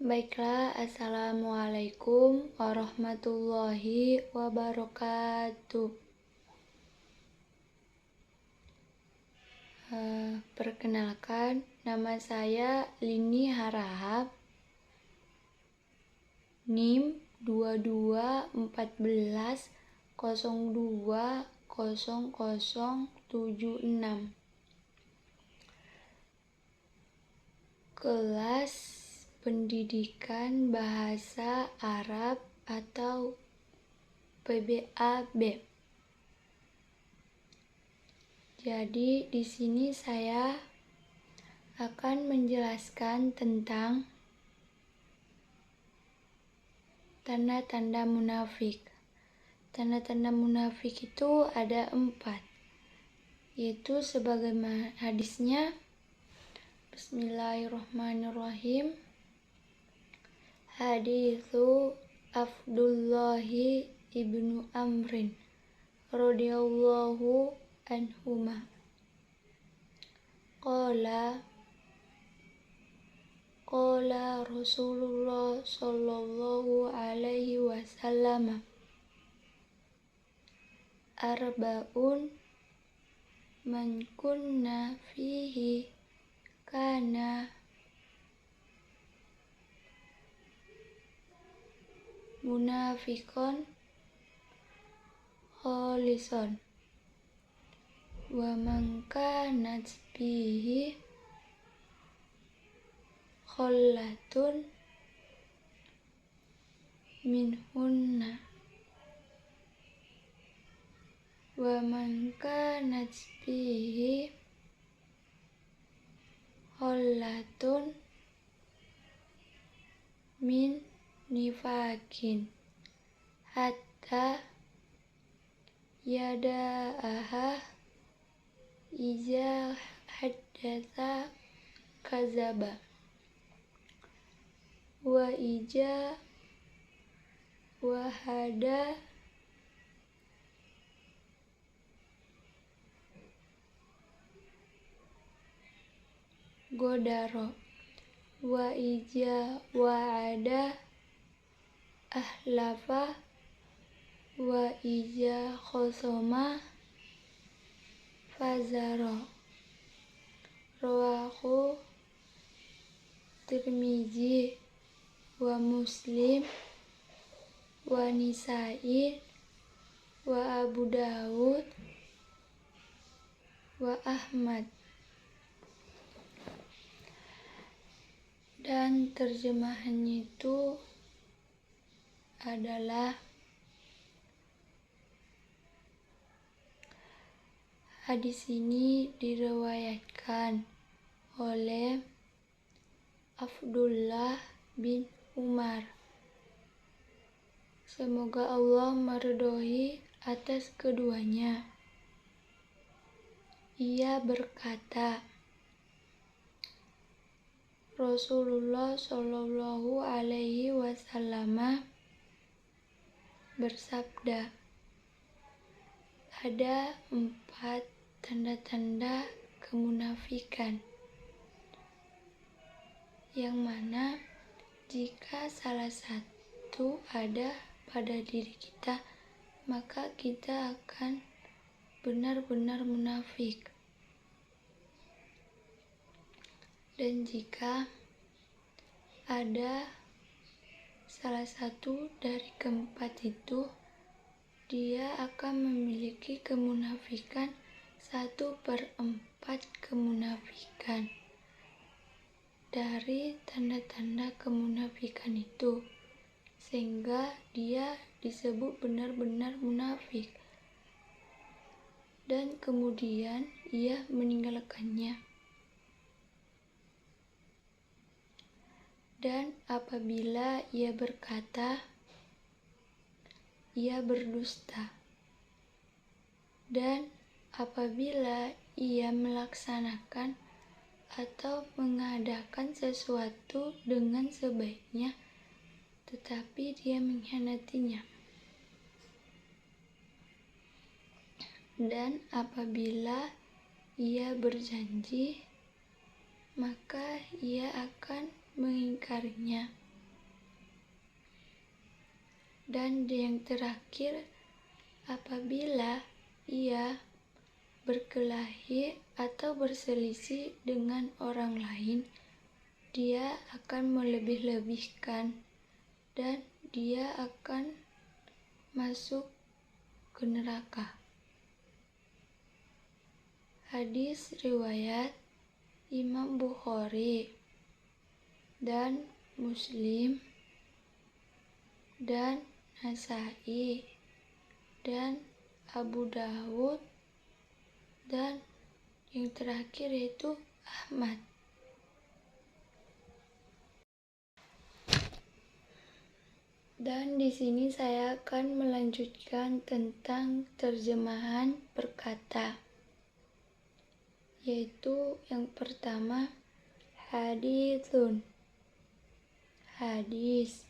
Baiklah, Assalamualaikum warahmatullahi wabarakatuh. Perkenalkan, nama saya Lini Harahap, NIM 2214020076. Kelas Pendidikan Bahasa Arab atau PBAB. Jadi di sini saya akan menjelaskan tentang tanda-tanda munafik. Tanda-tanda munafik itu ada 4, yaitu sebagaimana hadisnya. Bismillahirrahmanirrahim. Haditsu Abdullahi ibnu Amrin radhiyallahu anhuma. Qala Rasulullah sallallahu alaihi wasallam, arba'un man kunna fihi kana munafiqon khalisan wa man kanat bihi khallatun minhunna wa man kanat bihi khallatun min nifakin hatta yada'aha iza haddatha kazaba wa ija wahada godaro wa ija wa'ada ahlafa wa ija khosoma fazaro. Rawahu Tirmizi wa Muslim wa Nisa'i wa Abu Dawud wa Ahmad. Dan terjemahannya itu adalah hadis ini diriwayatkan oleh Abdullah bin Umar. Semoga Allah meridhoi atas keduanya. Ia berkata, Rasulullah Shallallahu alaihi wasallam bersabda, ada 4 tanda-tanda kemunafikan, yang mana jika salah satu ada pada diri kita, maka kita akan benar-benar munafik. Dan jika ada salah satu dari keempat itu, dia akan memiliki kemunafikan 1/4 kemunafikan dari tanda-tanda kemunafikan itu, sehingga dia disebut benar-benar munafik. Dan kemudian ia meninggalkannya. Dan apabila ia berkata, ia berdusta. Dan apabila ia melaksanakan atau mengadakan sesuatu dengan sebaiknya, tetapi dia mengkhianatinya. Dan apabila ia berjanji, maka ia akan mengingkarinya. Dan yang terakhir, apabila ia berkelahi atau berselisih dengan orang lain, dia akan melebih-lebihkan dan dia akan masuk ke neraka. Hadis riwayat Imam Bukhari dan Muslim dan Nasai dan Abu Dawud dan yang terakhir yaitu Ahmad. Dan di sini saya akan melanjutkan tentang terjemahan perkata, yaitu yang pertama haditsun, hadis.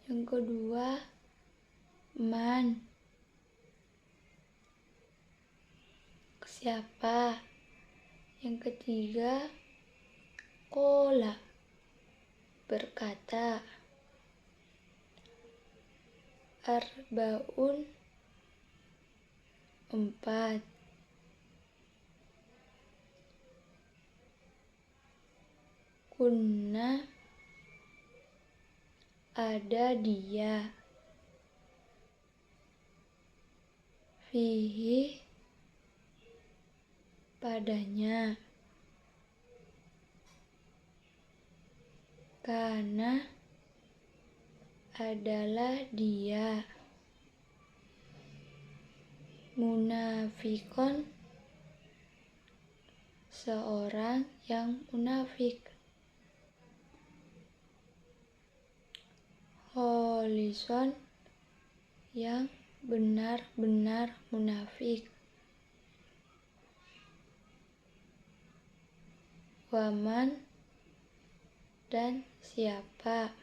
Yang kedua man, siapa. Yang ketiga qala, berkata. Arbaun, 4. Kunna, ada dia. Fihi, padanya. Kana, adalah dia. Munafikon, seorang yang munafik. Kholison, yang benar-benar munafik. Waman, dan siapa.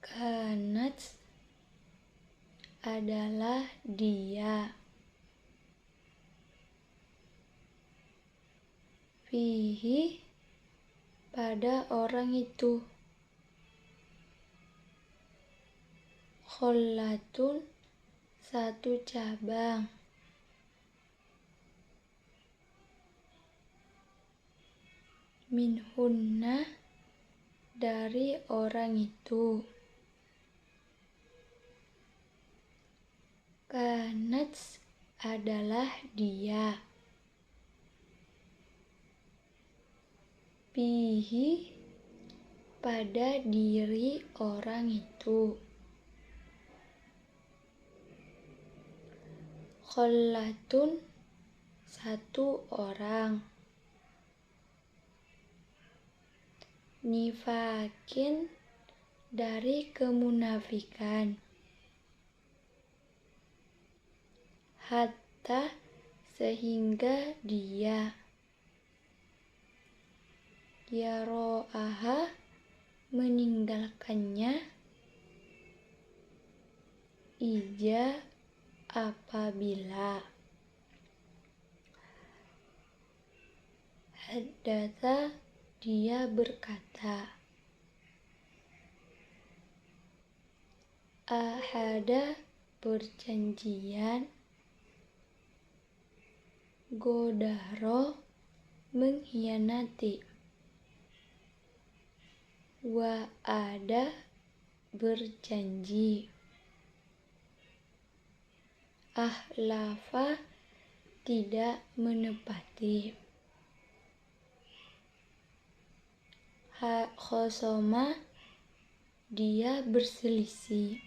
Kanat, adalah dia. Fihi, pada orang itu. Khollatun, satu cabang. Minhunna, dari orang itu. Kanats, adalah dia. Bihi, pada diri orang itu. Khollatun, satu orang. Nifakin, dari kemunafikan. Hatta, sehingga dia. Yaro'aha, meninggalkannya. Ija, apabila. Haddatsa, dia berkata. Ahada, perjanjian. Godaro, mengkhianati. Wa'ada, berjanji. Ahlafa, tidak menepati. Khosoma, dia berselisih.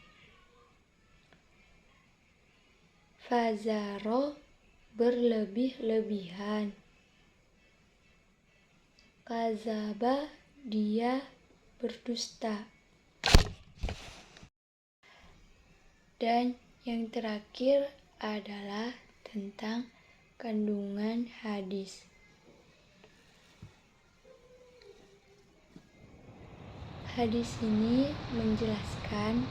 Fazaro, berlebih-lebihan. Kazaba, dia berdusta. Dan yang terakhir adalah tentang kandungan hadis. Hadis ini menjelaskan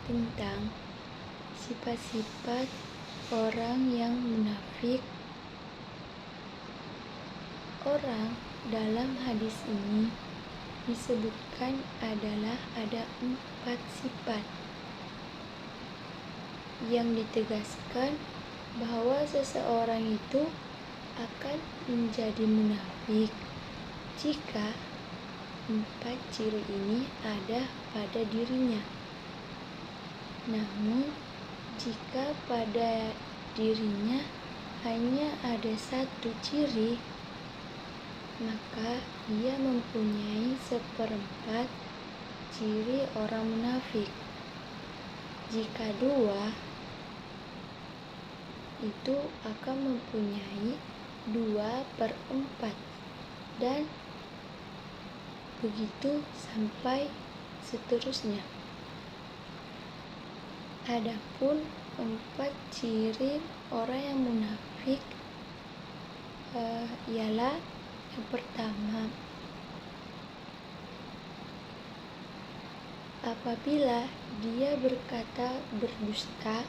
tentang sifat-sifat orang yang munafik. Orang dalam hadis ini disebutkan adalah ada 4 sifat yang ditegaskan bahwa seseorang itu akan menjadi munafik jika 4 ciri ini ada pada dirinya. Namun, jika pada dirinya hanya ada 1 ciri, maka ia mempunyai 1/4 ciri orang munafik. Jika 2, itu akan mempunyai 2/4, dan begitu sampai seterusnya. Adapun 4 ciri orang yang munafik ialah yang pertama, apabila dia berkata berdusta,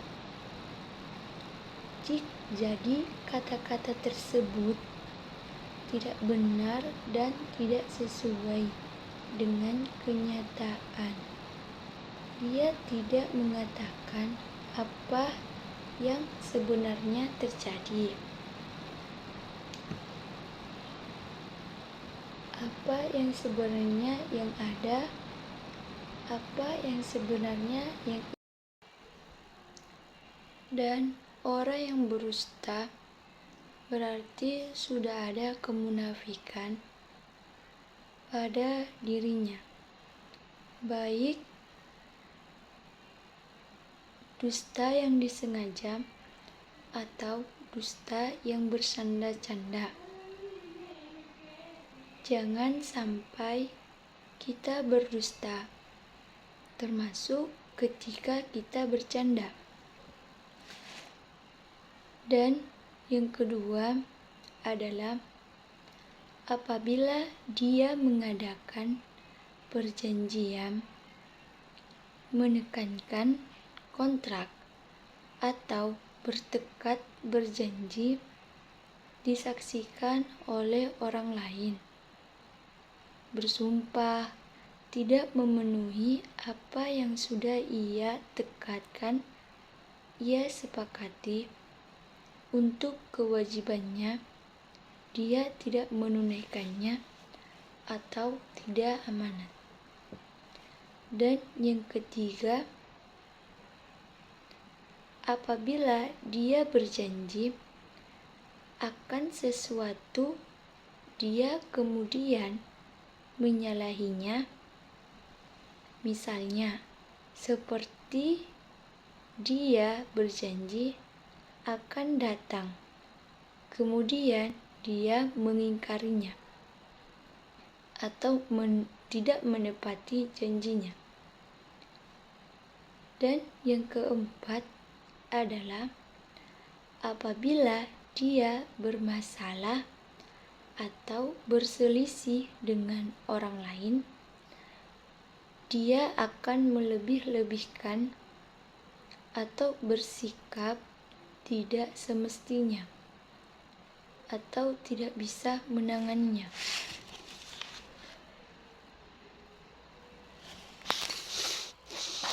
jadi kata-kata tersebut tidak benar dan tidak sesuai dengan kenyataan. Dia tidak mengatakan apa yang sebenarnya terjadi, apa yang sebenarnya yang ada, apa yang sebenarnya yang. Dan orang yang berdusta berarti sudah ada kemunafikan pada dirinya, baik dusta yang disengaja atau dusta yang bersanda-canda. Jangan sampai kita berdusta, termasuk ketika kita bercanda. Dan yang kedua adalah apabila dia mengadakan perjanjian, menekankan kontrak, atau bertekad berjanji disaksikan oleh orang lain, bersumpah tidak memenuhi apa yang sudah ia tekadkan, ia sepakati untuk kewajibannya, dia tidak menunaikannya atau tidak amanat. Dan yang ketiga, apabila dia berjanji akan sesuatu, dia kemudian menyalahinya, misalnya seperti dia berjanji akan datang, kemudian dia mengingkarinya atau tidak menepati janjinya. Dan yang keempat adalah apabila dia bermasalah atau berselisih dengan orang lain, dia akan melebih-lebihkan atau bersikap tidak semestinya atau tidak bisa menanganinya.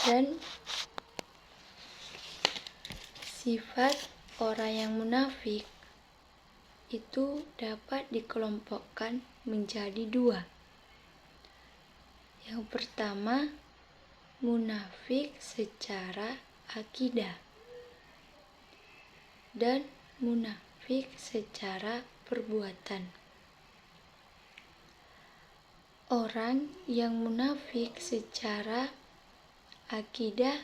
Dan sifat orang yang munafik itu dapat dikelompokkan menjadi 2. Yang pertama, munafik secara akidah dan munafik secara perbuatan. Orang yang munafik secara akidah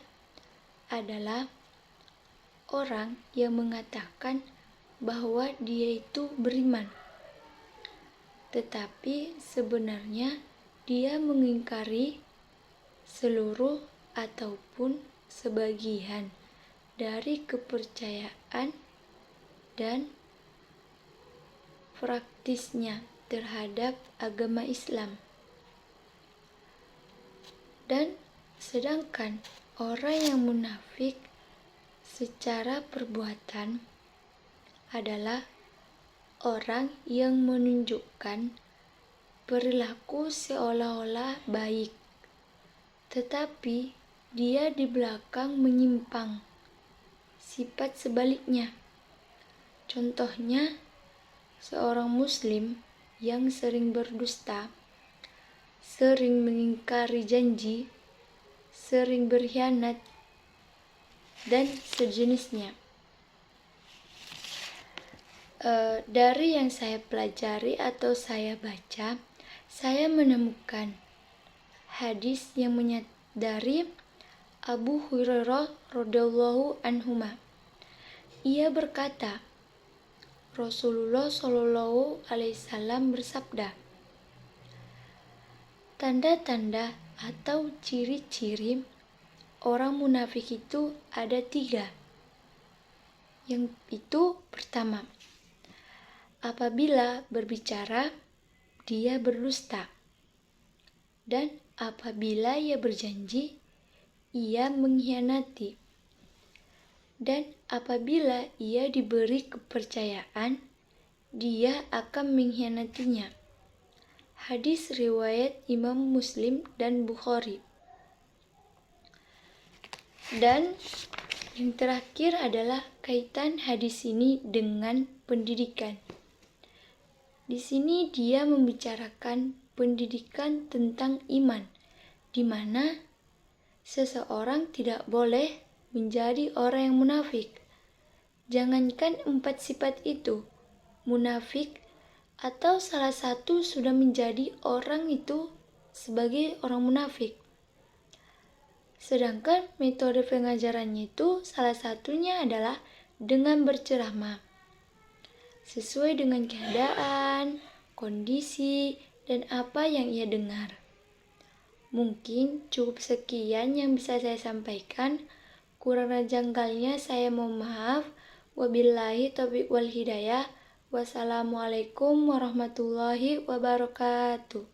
adalah orang yang mengatakan bahwa dia itu beriman, tetapi sebenarnya dia mengingkari seluruh ataupun sebagian dari kepercayaan dan praktisnya terhadap agama Islam. Dan sedangkan orang yang munafik secara perbuatan adalah orang yang menunjukkan perilaku seolah-olah baik, tetapi dia di belakang menyimpang. Sifat sebaliknya. Contohnya, seorang muslim yang sering berdusta, sering mengingkari janji, sering berkhianat, dan sejenisnya. Dari yang saya pelajari atau saya baca, saya menemukan hadis yang dari Abu Hurairah radhiyallahu anhuma. Ia berkata, Rasulullah Shallallahu alaihi wasallam bersabda, tanda-tanda atau ciri-ciri orang munafik itu ada 3. Yang itu pertama, apabila berbicara, dia berdusta. Dan apabila ia berjanji, ia mengkhianati. Dan apabila ia diberi kepercayaan, dia akan mengkhianatinya. Hadis riwayat Imam Muslim dan Bukhari. Dan yang terakhir adalah kaitan hadis ini dengan pendidikan. Di sini dia membicarakan pendidikan tentang iman, di mana seseorang tidak boleh menjadi orang yang munafik. Jangankan 4 sifat itu, munafik atau salah satu sudah menjadi orang itu sebagai orang munafik. Sedangkan metode pengajarannya itu salah satunya adalah dengan berceramah. Sesuai dengan keadaan, kondisi, dan apa yang ia dengar. Mungkin cukup sekian yang bisa saya sampaikan. Kurang janggalnya saya mohon maaf. Wabillahi taufiq wal hidayah. Wassalamualaikum warahmatullahi wabarakatuh.